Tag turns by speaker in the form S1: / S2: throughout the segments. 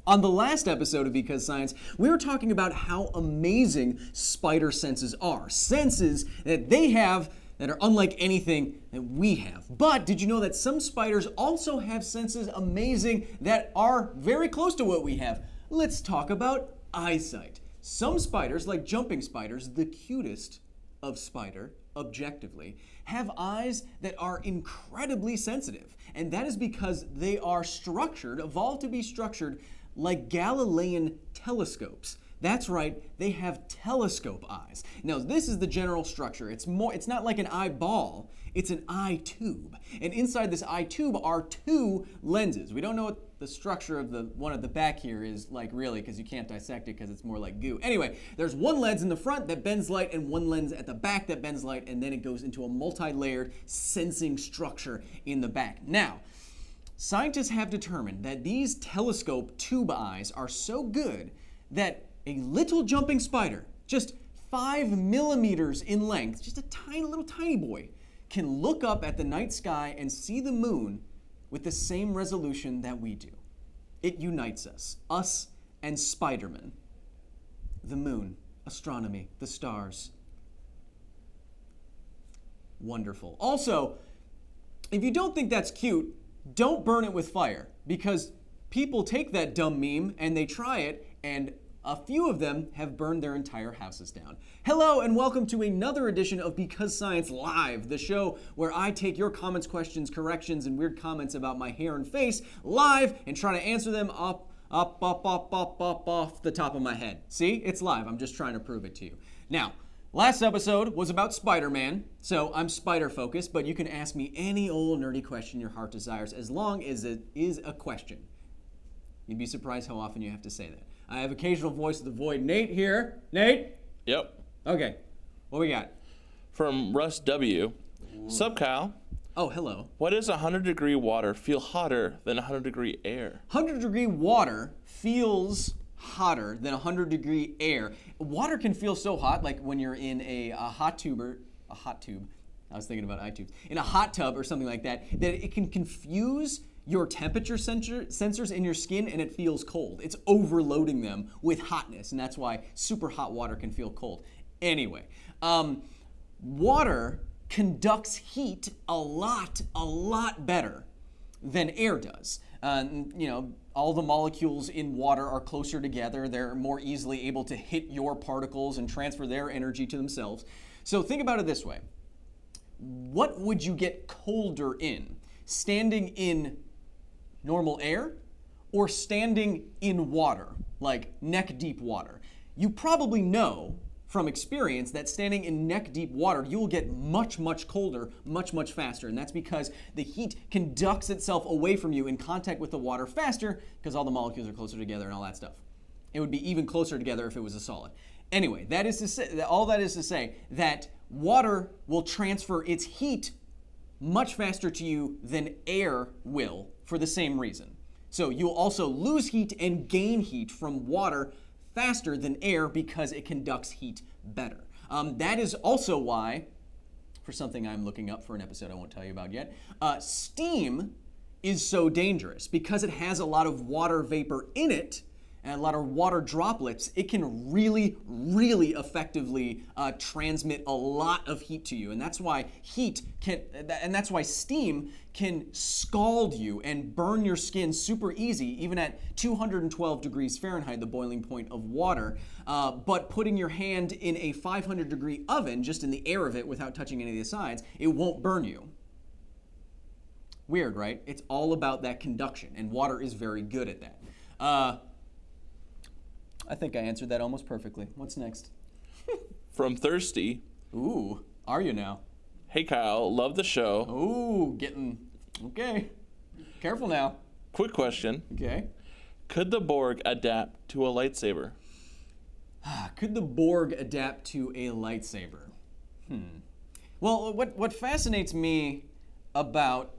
S1: On the last episode of Because Science, we were talking about how amazing spider senses are. Senses that they have that are unlike anything that we have. But did you know that some spiders also have senses amazing that are very close to what we have? Let's talk about eyesight. Some spiders, like jumping spiders, the cutest of spider, objectively, have eyes that are incredibly sensitive. And that is because they are structured, evolved to be structured like Galilean telescopes. That's right, they have telescope eyes. Now, this is the general structure. It's not like an eyeball, it's an eye tube. And inside this eye tube are two lenses. We don't know what the structure of the one at the back here is like really, because you can't dissect it because it's more like goo. Anyway, there's one lens in the front that bends light and one lens at the back that bends light, and then it goes into a multi-layered sensing structure in the back. Now, scientists have determined that these telescope tube eyes are so good that a little jumping spider, just 5 millimeters in length, just a tiny boy, can look up at the night sky and see the moon with the same resolution that we do. It unites us and SpiderMan. The moon, astronomy, the stars. Wonderful. Also, if you don't think that's cute, don't burn it with fire, because people take that dumb meme and they try it, and a few of them have burned their entire houses down. Hello and welcome to another edition of Because Science Live, the show where I take your comments, questions, corrections, and weird comments about my hair and face live and try to answer them off the top of my head. See, it's live. I'm just trying to prove it to you. Now, last episode was about Spider-Man, so I'm spider focused, but you can ask me any old nerdy question your heart desires as long as it is a question. You'd be surprised how often you have to say that. I have occasional voice of the void. Nate here. Nate?
S2: Yep.
S1: Okay. What we got?
S2: From Russ W. Sup, Kyle?
S1: Oh, hello.
S2: Why does 100-degree water feel hotter than 100-degree air?
S1: 100-degree water feels hotter than 100-degree air. Water can feel so hot, like when you're in a hot tube. I was thinking about eye tubes. In a hot tub or something like that, that it can confuse your temperature sensors in your skin, and it feels cold. It's overloading them with hotness, and that's why super hot water can feel cold. Anyway, water conducts heat a lot better than air does. All the molecules in water are closer together. They're more easily able to hit your particles and transfer their energy to themselves. So think about it this way. What would you get colder in? Standing in normal air or standing in water, like neck-deep water? You probably know from experience that standing in neck-deep water, you will get much colder, much faster. And that's because the heat conducts itself away from you in contact with the water faster because all the molecules are closer together and all that stuff. It would be even closer together if it was a solid. Anyway, that is to say, all that is to say that water will transfer its heat much faster to you than air will for the same reason. So you'll also lose heat and gain heat from water faster than air because it conducts heat better. That is also why, for something I'm looking up for an episode I won't tell you about yet, steam is so dangerous because it has a lot of water vapor in it and a lot of water droplets. It can really effectively transmit a lot of heat to you, and that's why that's why steam can scald you and burn your skin super easy, even at 212 degrees Fahrenheit, the boiling point of water. But putting your hand in a 500-degree oven, just in the air of it, without touching any of the sides, it won't burn you. Weird, right? It's all about that conduction, and water is very good at that. I think I answered that almost perfectly. What's next?
S2: From Thirsty.
S1: Ooh, are you now?
S2: Hey, Kyle, love the show.
S1: Ooh, okay. Careful now.
S2: Quick question.
S1: Okay.
S2: Could the Borg adapt to a lightsaber?
S1: Could the Borg adapt to a lightsaber? Well, what fascinates me about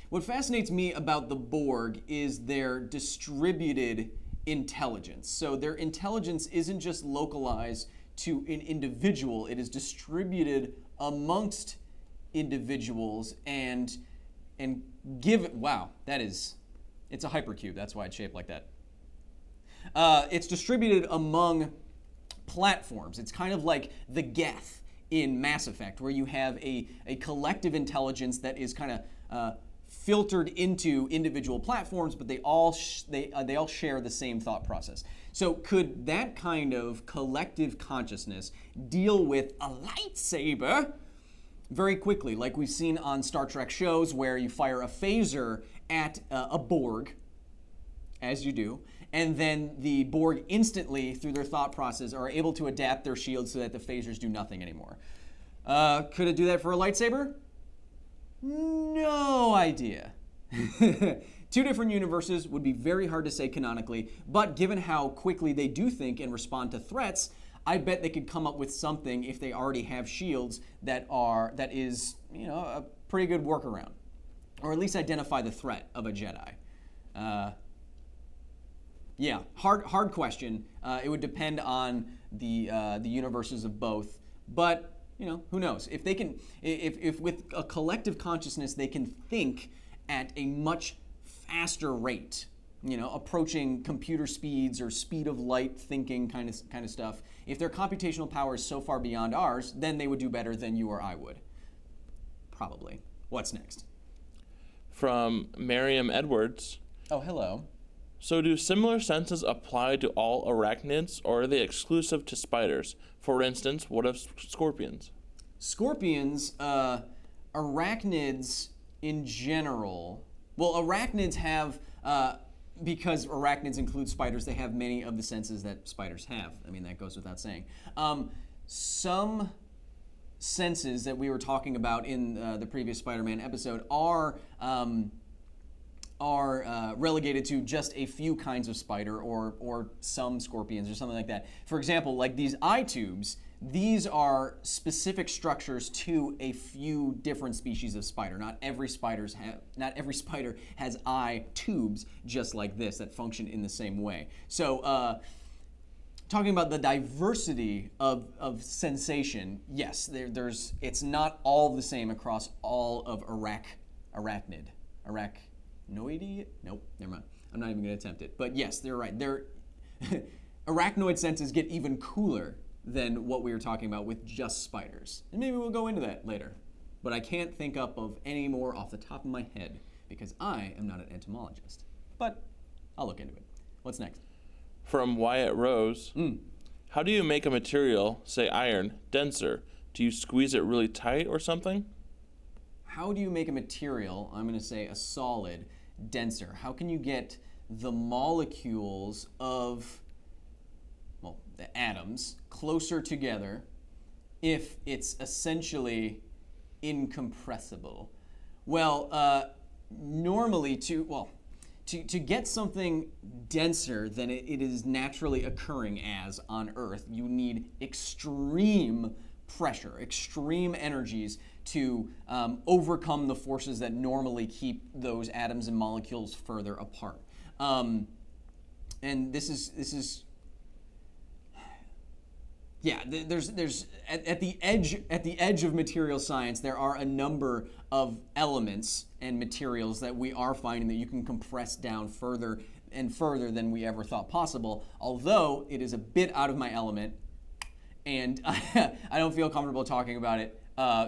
S1: what fascinates me about the Borg is their distributed intelligence. So their intelligence isn't just localized to an individual, it is distributed amongst individuals and give it, wow, that is It's a hypercube. That's why it's shaped like that. It's distributed among platforms. It's kind of like the Geth in Mass Effect, where you have a collective intelligence that is kind of filtered into individual platforms, but they all share the same thought process. So could that kind of collective consciousness deal with a lightsaber very quickly, like we've seen on Star Trek shows where you fire a phaser at a Borg, as you do, and then the Borg instantly, through their thought process, are able to adapt their shields so that the phasers do nothing anymore. Could it do that for a lightsaber? No idea. Two different universes would be very hard to say canonically, but given how quickly they do think and respond to threats, I bet they could come up with something if they already have shields that is, a pretty good workaround, or at least identify the threat of a Jedi. Yeah, hard question. It would depend on the universes of both, but who knows? If they can, if with a collective consciousness they can think at a much faster rate, approaching computer speeds or speed of light thinking kind of stuff. If their computational power is so far beyond ours, then they would do better than you or I would. Probably. What's next?
S2: From Merriam Edwards.
S1: Oh, hello.
S2: So do similar senses apply to all arachnids, or are they exclusive to spiders? For instance, what of scorpions?
S1: Scorpions, arachnids in general. Well, arachnids have, because arachnids include spiders, they have many of the senses that spiders have. I mean, that goes without saying. Some senses that we were talking about in the previous Spider-Man episode are relegated to just a few kinds of spider or some scorpions or something like that. For example, like these eye tubes, these are specific structures to a few different species of spider. Not every spider has eye tubes just like this that function in the same way. So talking about the diversity of sensation, yes, it's not all the same across all of arachnoid? Nope, never mind. I'm not even going to attempt it. But yes, they're right. Arachnoid senses get even cooler than what we were talking about with just spiders. And maybe we'll go into that later. But I can't think up of any more off the top of my head because I am not an entomologist. But I'll look into it. What's next?
S2: From Wyatt Rose. How do you make a material, say iron, denser? Do you squeeze it really tight or something?
S1: How do you make a material, I'm going to say a solid, denser? How can you get the molecules of, the atoms closer together if it's essentially incompressible? Well, normally to get something denser than it is naturally occurring as on Earth, you need extreme pressure, extreme energies to overcome the forces that normally keep those atoms and molecules further apart. And this is yeah, there's at the edge of material science, there are a number of elements and materials that we are finding that you can compress down further and further than we ever thought possible, although it is a bit out of my element, and I don't feel comfortable talking about it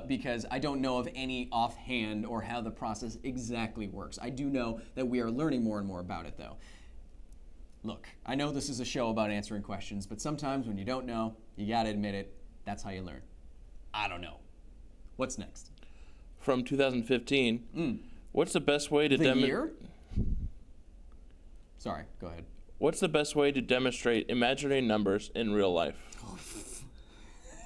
S1: because I don't know of any offhand or how the process exactly works. I do know that we are learning more and more about it, though. Look, I know this is a show about answering questions, but sometimes when you don't know, you gotta admit it. That's how you learn. I don't know. What's next?
S2: From 2015. What's the best way to
S1: year? Sorry, go ahead.
S2: What's the best way to demonstrate imaginary numbers in real life?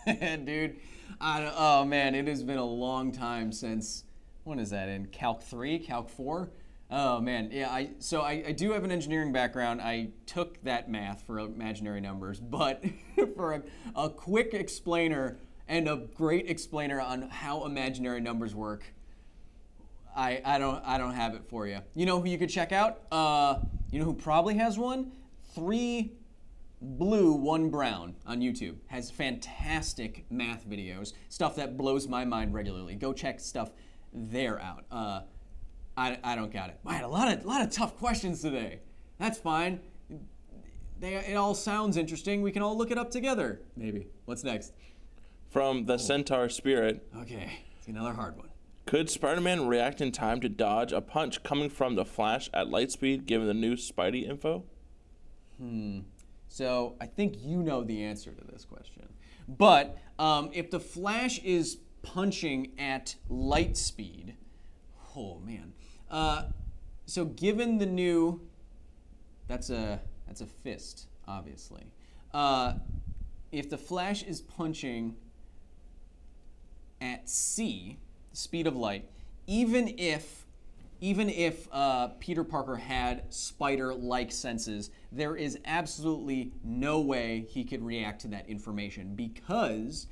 S1: Dude, oh man, it has been a long time since, when is that, in Calc 3, Calc 4? Oh man, yeah, I do have an engineering background. I took that math for imaginary numbers, but for a quick explainer and a great explainer on how imaginary numbers work, I don't have it for you. You know who you could check out? You know who probably has one? 3 Blue, 1 Brown on YouTube. Has fantastic math videos, stuff that blows my mind regularly. Go check stuff there out. I don't got it. Man, a lot of tough questions today. That's fine. It all sounds interesting. We can all look it up together. Maybe. What's next?
S2: From the Centaur Spirit.
S1: Okay, it's another hard one.
S2: Could Spider-Man react in time to dodge a punch coming from the Flash at light speed, given the new Spidey info?
S1: So I think you know the answer to this question. But if the Flash is punching at light speed, oh man. So given the new, that's a fist, obviously. If the Flash is punching at c, the speed of light, even if Peter Parker had spider-like senses, there is absolutely no way he could react to that information, because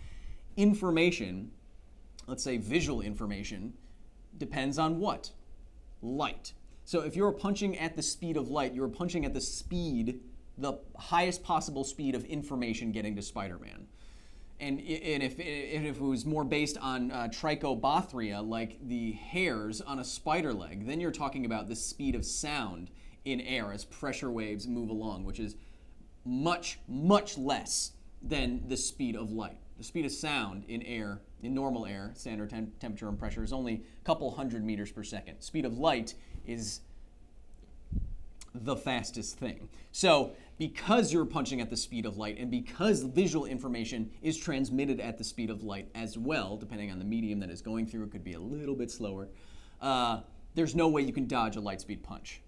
S1: information, let's say visual information, depends on what? Light. So if you're punching at the speed of light, you're punching at the speed, the highest possible speed of information getting to Spider-Man. And if it was more based on trichobothria, like the hairs on a spider leg, then you're talking about the speed of sound in air as pressure waves move along, which is much, much less than the speed of light. The speed of sound in air, in normal air, standard temperature and pressure, is only a couple hundred meters per second. Speed of light is the fastest thing. So because you're punching at the speed of light, and because visual information is transmitted at the speed of light as well, depending on the medium that it's going through, it could be a little bit slower, there's no way you can dodge a light speed punch,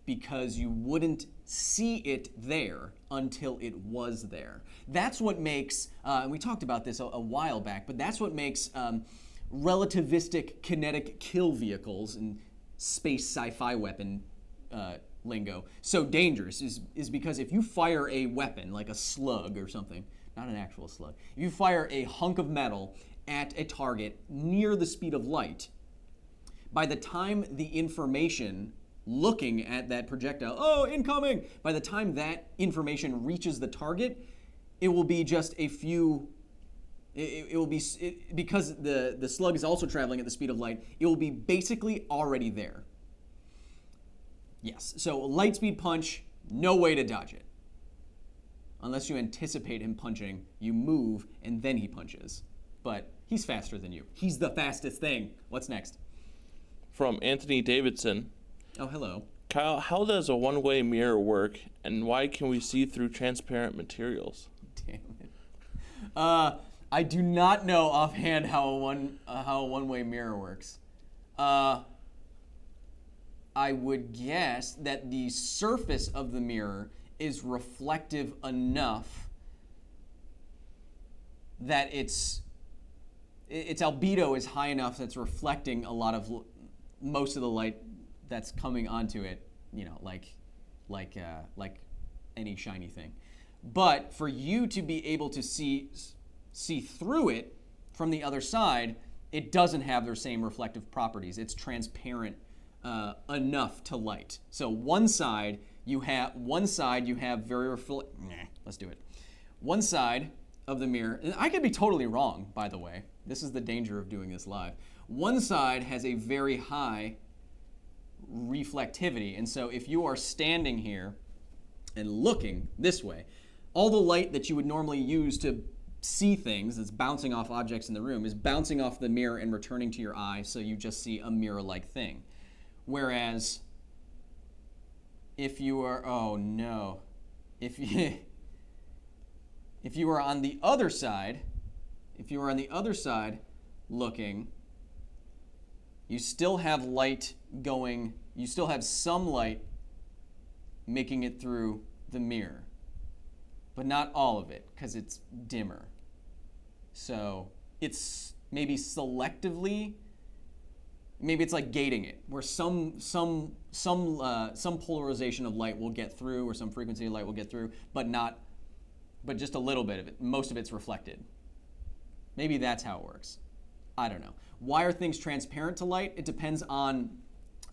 S1: because you wouldn't see it there until it was there. That's what makes, and we talked about this a while back, but that's what makes relativistic kinetic kill vehicles and space sci-fi weapon lingo so dangerous, is because if you fire a weapon like a slug or something, not an actual slug, if you fire a hunk of metal at a target near the speed of light, by the time the information looking at that projectile, oh, incoming, by the time that information reaches the target, it will be just a few, because the slug is also traveling at the speed of light, it will be basically already there. Yes, so light speed punch, no way to dodge it. Unless you anticipate him punching, you move, and then he punches. But he's faster than you. He's the fastest thing. What's next?
S2: From Anthony Davidson.
S1: Oh, hello.
S2: Kyle, how does a one-way mirror work, and why can we see through transparent materials?
S1: Damn it. I do not know offhand how a one-way mirror works. I would guess that the surface of the mirror is reflective enough that its albedo is high enough that's reflecting a lot of most of the light that's coming onto it, you know, like any shiny thing. But for you to be able to see through it from the other side, it doesn't have their same reflective properties. It's transparent enough to light. So one side you have very let's do it. One side of the mirror, and I could be totally wrong, by the way. This is the danger of doing this live. One side has a very high reflectivity, and so if you are standing here and looking this way, all the light that you would normally use to see things that's bouncing off objects in the room is bouncing off the mirror and returning to your eye, so you just see a mirror-like thing. Whereas if you are, if you are on the other side, looking, you still have light going, you still have some light making it through the mirror, but not all of it, because it's dimmer. So it's maybe selectively, maybe it's like gating it, where some polarization of light will get through, or some frequency of light will get through, but just a little bit of it. Most of it's reflected. Maybe that's how it works. I don't know. Why are things transparent to light? It depends on,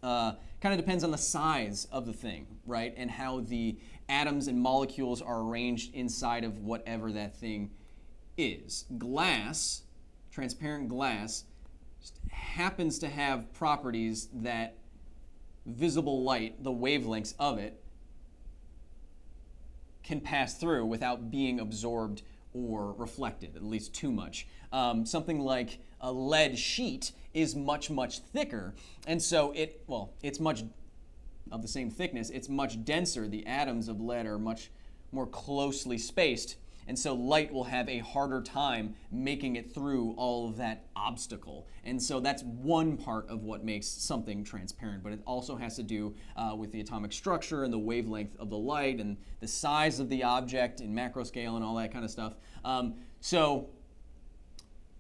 S1: kind of depends on the size of the thing, right? And how the atoms and molecules are arranged inside of whatever that thing is. Glass, transparent glass, just happens to have properties that visible light, the wavelengths of it, can pass through without being absorbed or reflected, at least too much. Something like a lead sheet is much, much thicker, and so it's much of the same thickness, it's much denser. The atoms of lead are much more closely spaced, and so light will have a harder time making it through all of that obstacle. And so that's one part of what makes something transparent, but it also has to do with the atomic structure and the wavelength of the light and the size of the object in macro scale and all that kind of stuff. So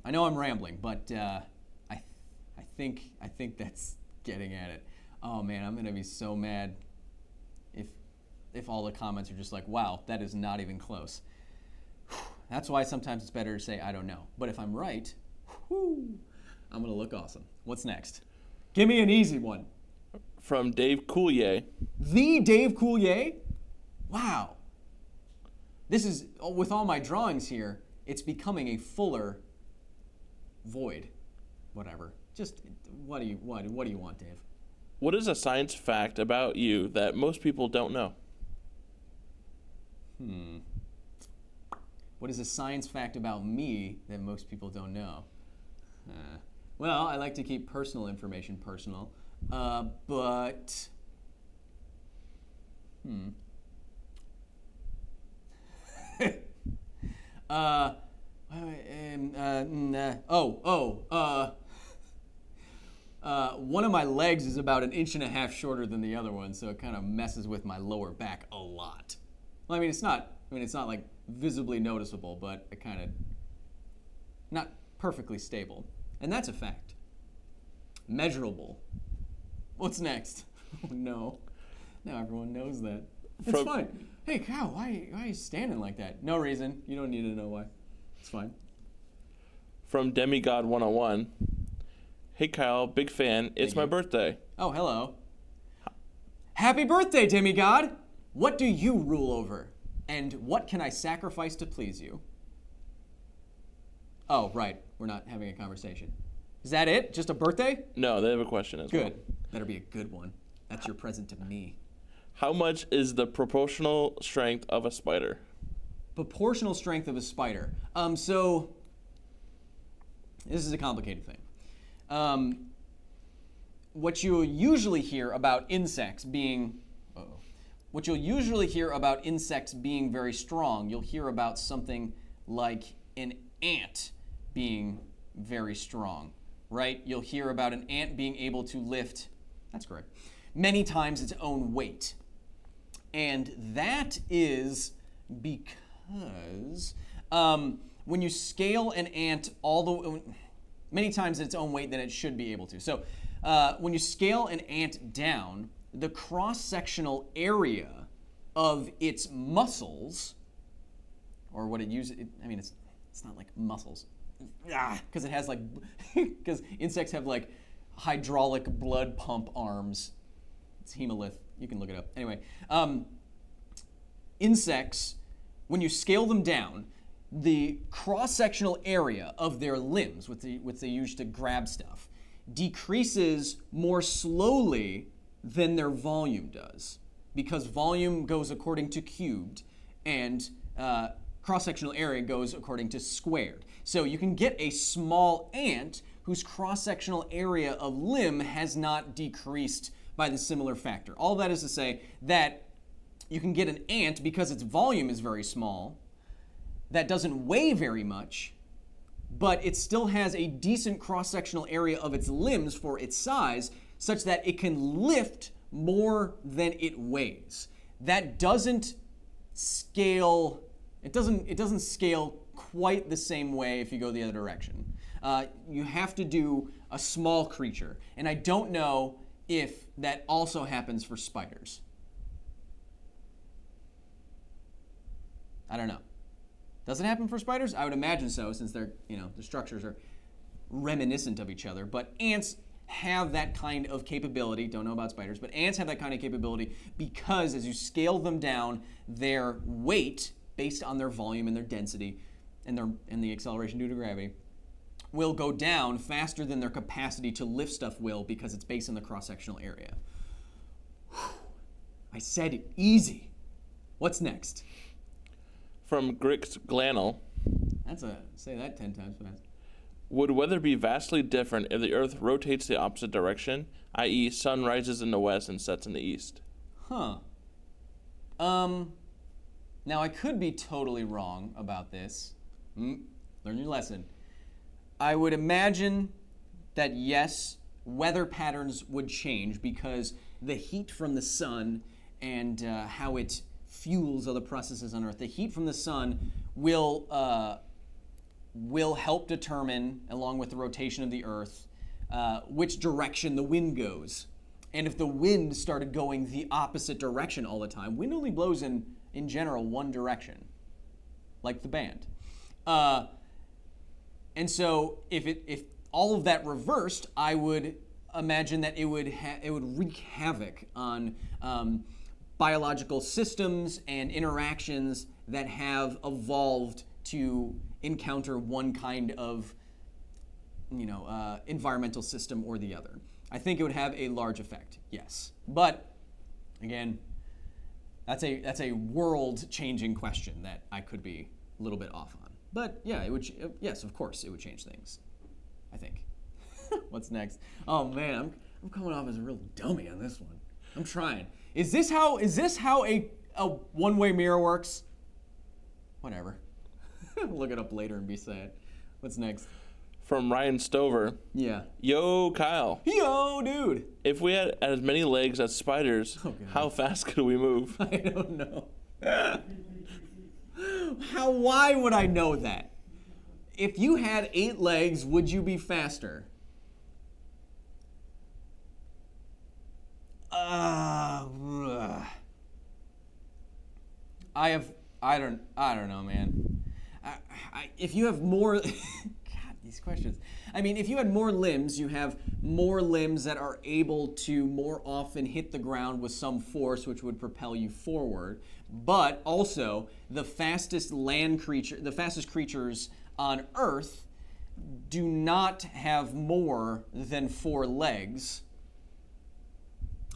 S1: I know I'm rambling, but I think that's getting at it. Oh man, I'm gonna be so mad if all the comments are just like, wow, that is not even close. That's why sometimes it's better to say, I don't know. But if I'm right, I'm going to look awesome. What's next? Give me an easy one.
S2: From Dave Coulier.
S1: The Dave Coulier? Wow. This is, with all my drawings here, it's becoming a fuller void. Whatever. Just, what do you want, Dave?
S2: What is a science fact about you that most people don't know?
S1: What is a science fact about me that most people don't know? Well, I like to keep personal information personal, but one of my legs is about 1.5 inches shorter than the other one, so it kind of messes with my lower back a lot. Well, it's not like visibly noticeable, but it kind of not perfectly stable. And that's a fact. Measurable. What's next? Oh no. Now everyone knows that. It's fine. Hey Kyle, why are you standing like that? No reason. You don't need to know why. It's fine.
S2: From Demigod 101. Hey Kyle, big fan. It's my birthday.
S1: Oh, hello. Happy birthday, Demigod! What do you rule over? And what can I sacrifice to please you? Oh, right. We're not having a conversation. Is that it? Just a birthday?
S2: No, they have a question as well.
S1: Good. Better be a good one. That's your present to me.
S2: How much is the proportional strength of a spider?
S1: Proportional strength of a spider. So this is a complicated thing. What you'll usually hear about insects being very strong, you'll hear about something like an ant being very strong, right? You'll hear about an ant being able to lift, that's correct, many times its own weight. And that is because when you scale an ant many times its own weight than it should be able to. So when you scale an ant down, the cross-sectional area of its muscles, or what it uses, it's not like muscles, because it has because insects have like hydraulic blood pump arms. It's hemolith. You can look it up. Anyway, insects, when you scale them down, the cross-sectional area of their limbs, which they use to grab stuff, decreases more slowly than their volume does, because volume goes according to cubed and cross-sectional area goes according to squared. So you can get a small ant whose cross-sectional area of limb has not decreased by the similar factor. All that is to say that you can get an ant, because its volume is very small, that doesn't weigh very much, but it still has a decent cross-sectional area of its limbs for its size, such that it can lift more than it weighs. That doesn't scale, it doesn't scale quite the same way if you go the other direction. You have to do a small creature, and I don't know if that also happens for spiders. I don't know. Does it happen for spiders? I would imagine so, since the structures are reminiscent of each other. But ants have that kind of capability. Don't know about spiders, but ants have that kind of capability because as you scale them down, their weight, based on their volume and their density and the acceleration due to gravity, will go down faster than their capacity to lift stuff will because it's based on the cross-sectional area. I said easy. What's next?
S2: From Grix Glanel,
S1: Say that 10 times fast.
S2: would weather be vastly different if the Earth rotates the opposite direction, i.e. sun rises in the west and sets in the east?
S1: Huh. Now I could be totally wrong about this. Learn your lesson. I would imagine that yes, weather patterns would change because the heat from the sun and how it fuels other processes on Earth. The heat from the sun will help determine, along with the rotation of the Earth, which direction the wind goes. And if the wind started going the opposite direction all the time, wind only blows in general one direction, like the band. And so if all of that reversed, I would imagine that it would wreak havoc on biological systems and interactions that have evolved to encounter one kind of environmental system or the other. I think it would have a large effect, yes. But again, that's a world-changing question that I could be a little bit off on. But yeah, it would. Yes, of course, it would change things. I think. What's next? Oh man, I'm coming off as a real dummy on this one. I'm trying. Is this how a one-way mirror works? Whatever. Look it up later and be sad. What's next?
S2: From Ryan Stover.
S1: Yeah.
S2: Yo, Kyle.
S1: Yo, dude.
S2: If we had as many legs as spiders, how fast could we move?
S1: I don't know. Why would I know that? If you had 8 legs, would you be faster? I don't know, man. If you have more, God, these questions. I mean, if you had more limbs, you have more limbs that are able to more often hit the ground with some force, which would propel you forward. But also, the fastest creatures on Earth do not have more than 4 legs.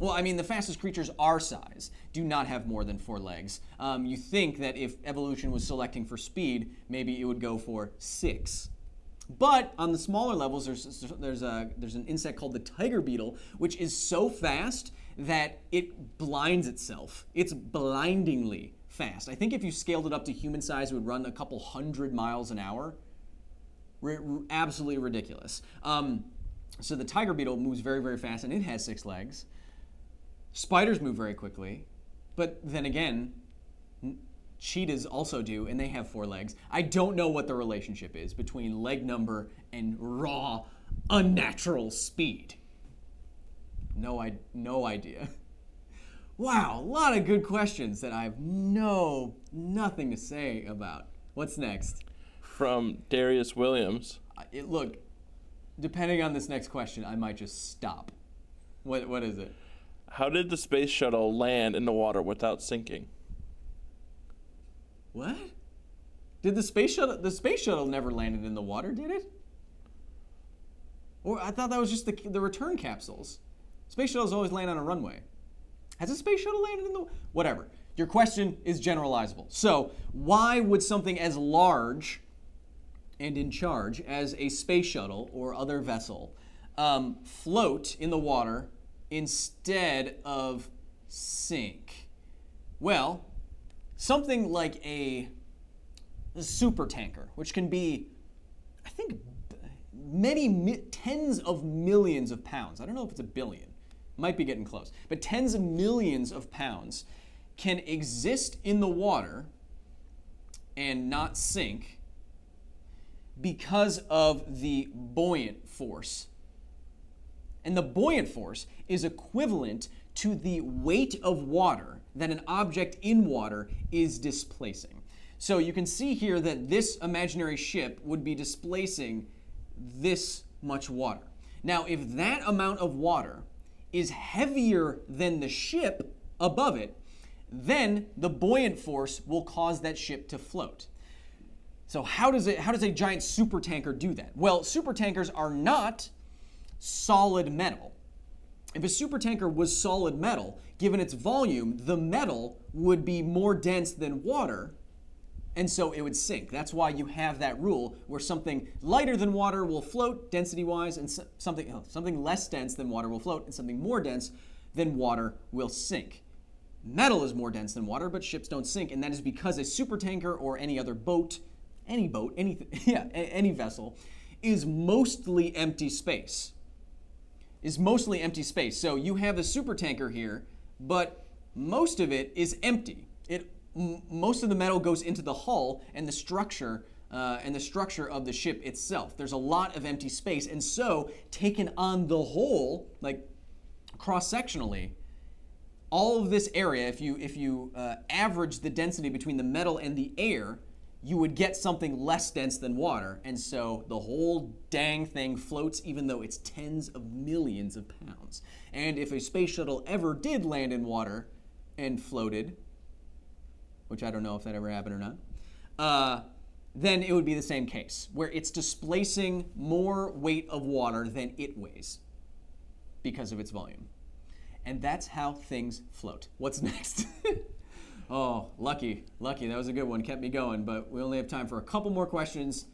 S1: Well, I mean, the fastest creatures our size do not have more than 4 legs. You think that if evolution was selecting for speed, maybe it would go for 6. But on the smaller levels, there's an insect called the tiger beetle, which is so fast that it blinds itself. It's blindingly fast. I think if you scaled it up to human size, it would run a couple 100 miles an hour. Absolutely ridiculous. So the tiger beetle moves very, very fast, and it has 6 legs. Spiders move very quickly, but then again, cheetahs also do, and they have 4 legs. I don't know what the relationship is between leg number and raw, unnatural speed. No idea. Wow, a lot of good questions that I have nothing to say about. What's next?
S2: From Darius Williams.
S1: Look, depending on this next question, I might just stop. What is it?
S2: How did the space shuttle land in the water without sinking?
S1: What? Did the space shuttle never landed in the water, did it? Or I thought that was just the return capsules. Space shuttles always land on a runway. Has a space shuttle landed in the... Whatever. Your question is generalizable. So, why would something as large and in charge as a space shuttle or other vessel float in the water instead of sink? Well, something like a super tanker, which can be, I think, tens of millions of pounds. I don't know if it's a billion. Might be getting close. But tens of millions of pounds can exist in the water and not sink because of the buoyant force. And the buoyant force is equivalent to the weight of water that an object in water is displacing. So you can see here that this imaginary ship would be displacing this much water. Now, if that amount of water is heavier than the ship above it, then the buoyant force will cause that ship to float. So how does a giant supertanker do that? Well, supertankers are not solid metal. If a supertanker was solid metal, given its volume, the metal would be more dense than water, and so it would sink. That's why you have that rule where something lighter than water will float density-wise, and something less dense than water will float, and something more dense than water will sink. Metal is more dense than water, but ships don't sink, and that is because a supertanker or any other boat, any vessel, is mostly empty space. So you have a supertanker here, but most of it is empty. Most of the metal goes into the hull and the structure of the ship itself. There's a lot of empty space, and so taken on the whole, like cross-sectionally, all of this area, if you average the density between the metal and the air, you would get something less dense than water, and so the whole dang thing floats even though it's tens of millions of pounds. And if a space shuttle ever did land in water and floated, which I don't know if that ever happened or not, then it would be the same case, where it's displacing more weight of water than it weighs because of its volume. And that's how things float. What's next? Oh, lucky. That was a good one. Kept me going, but we only have time for a couple more questions.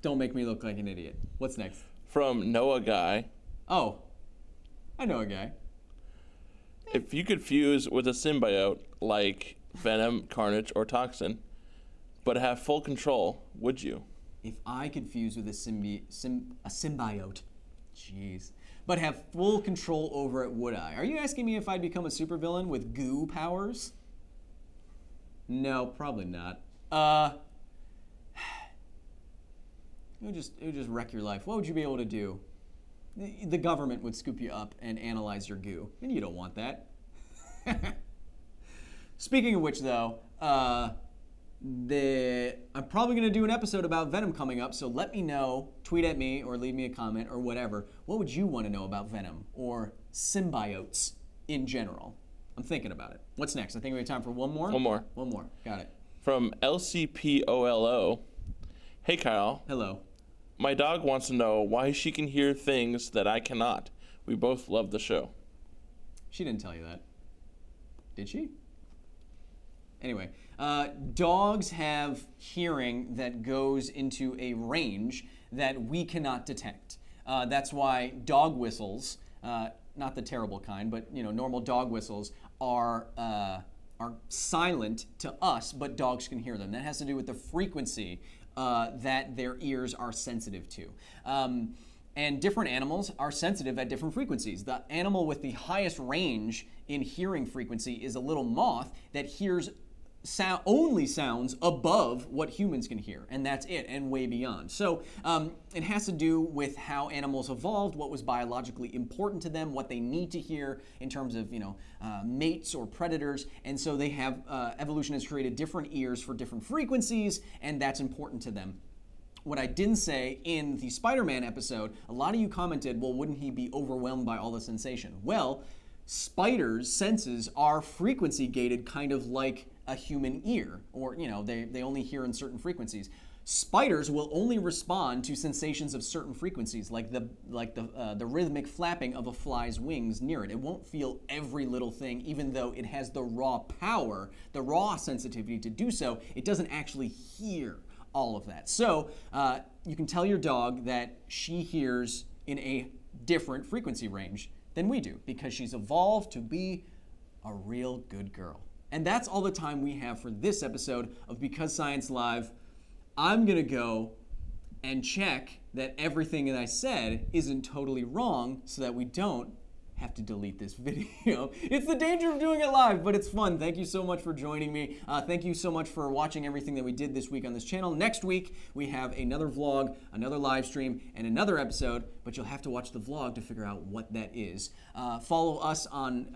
S1: Don't make me look like an idiot. What's next?
S2: From Noah Guy.
S1: Oh, I know a guy.
S2: If you could fuse with a symbiote like Venom, Carnage, or Toxin, but have full control, would you?
S1: If I could fuse with a symbiote, jeez, but have full control over it, would I? Are you asking me if I'd become a supervillain with goo powers? No, probably not. It would just wreck your life. What would you be able to do? The government would scoop you up and analyze your goo, and you don't want that. Speaking of which, though, I'm probably going to do an episode about Venom coming up, so let me know, tweet at me, or leave me a comment, or whatever. What would you want to know about Venom, or symbiotes in general? I'm thinking about it. What's next? I think we have time for one more?
S2: One
S1: more. Got it.
S2: From LCPOLO. Hey, Kyle.
S1: Hello.
S2: My dog wants to know why she can hear things that I cannot. We both love the show.
S1: She didn't tell you that. Did she? Anyway, dogs have hearing that goes into a range that we cannot detect. That's why dog whistles, not the terrible kind, but normal dog whistles are silent to us, but dogs can hear them. That has to do with the frequency that their ears are sensitive to. And different animals are sensitive at different frequencies. The animal with the highest range in hearing frequency is a little moth that hears only sounds above what humans can hear, and that's it, and way beyond. So it has to do with how animals evolved, what was biologically important to them, what they need to hear in terms of mates or predators, and so they have evolution has created different ears for different frequencies, and that's important to them. What I didn't say in the SpiderMan episode, a lot of you commented, well, wouldn't he be overwhelmed by all the sensation? Well, spiders' senses are frequency gated, kind of like a human ear, or they only hear in certain frequencies. Spiders will only respond to sensations of certain frequencies, like the rhythmic flapping of a fly's wings near it. It won't feel every little thing, even though it has the raw power, the raw sensitivity to do so. It doesn't actually hear all of that. So you can tell your dog that she hears in a different frequency range than we do, because she's evolved to be a real good girl. And that's all the time we have for this episode of Because Science Live. I'm going to go and check that everything that I said isn't totally wrong so that we don't have to delete this video. It's the danger of doing it live, but it's fun. Thank you so much for joining me. Thank you so much for watching everything that we did this week on this channel. Next week, we have another vlog, another live stream, and another episode, but you'll have to watch the vlog to figure out what that is. Follow us on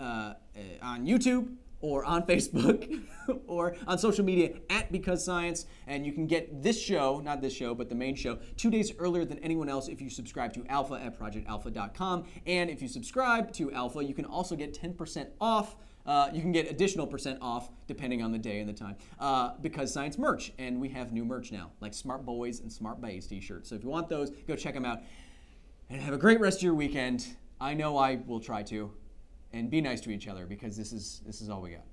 S1: YouTube. or on Facebook or on social media at Because Science. And you can get this show, not this show, but the main show, 2 days earlier than anyone else if you subscribe to Alpha at projectalpha.com. And if you subscribe to Alpha, you can also get 10% off. You can get additional percent off depending on the day and the time. Because Science merch. And we have new merch now, like Smart Boys and Smart Bays t-shirts. So if you want those, go check them out. And have a great rest of your weekend. I know I will try to. And be nice to each other because this is all we got.